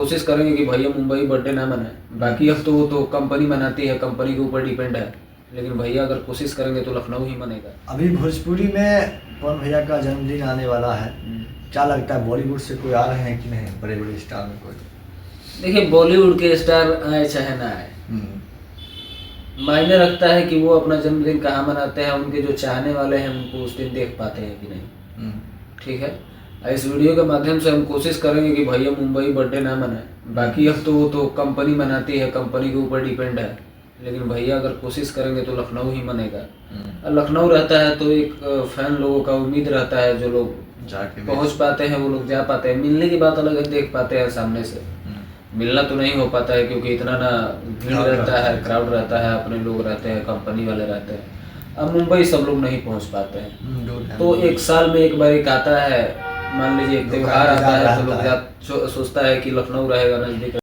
कोशिश करेंगे कि भैया मुंबई बर्थडे ना मनाए। बाकी अब तो वो तो कंपनी मनाती है, कंपनी के ऊपर डिपेंड है। लेकिन भैया अगर कोशिश करेंगे तो लखनऊ ही मनेगा। अभी भोजपुरी में पवन भैया का जन्मदिन आने वाला है, क्या लगता है बॉलीवुड से कोई आ रहे हैं कि नहीं, बड़े बड़े स्टार में कोई? देखिए, बॉलीवुड के स्टार आए चाहे ना आए, मायने रखता है कि वो अपना जन्मदिन कहाँ मनाते हैं, उनके जो चाहने वाले हैं उनको उस दिन देख पाते हैं कि नहीं। ठीक है, इस वीडियो के माध्यम से हम कोशिश करेंगे कि भैया मुंबई बर्थडे ना मनाए। बाकी अब तो वो तो कंपनी मनाती है, कंपनी के ऊपर डिपेंड है। लेकिन भैया अगर कोशिश करेंगे तो लखनऊ ही मनेगा। और लखनऊ रहता है तो एक फैन लोगों का उम्मीद रहता है, जो लोग जाके पहुंच पाते हैं वो लोग जा पाते हैं। मिलने की बात अलग है, देख पाते हैं सामने से, मिलना तो नहीं हो पाता है क्योंकि इतना ना भीड़ रहता है, क्राउड रहता है, अपने लोग रहते हैं, कंपनी वाले रहते हैं। अब मुंबई सब लोग नहीं पहुंच पाते हैं, तो एक साल में एक बार एक आता है, मान लीजिए एक त्योहार आता है तो लोग सोचता है कि लखनऊ रहेगा नजदीक।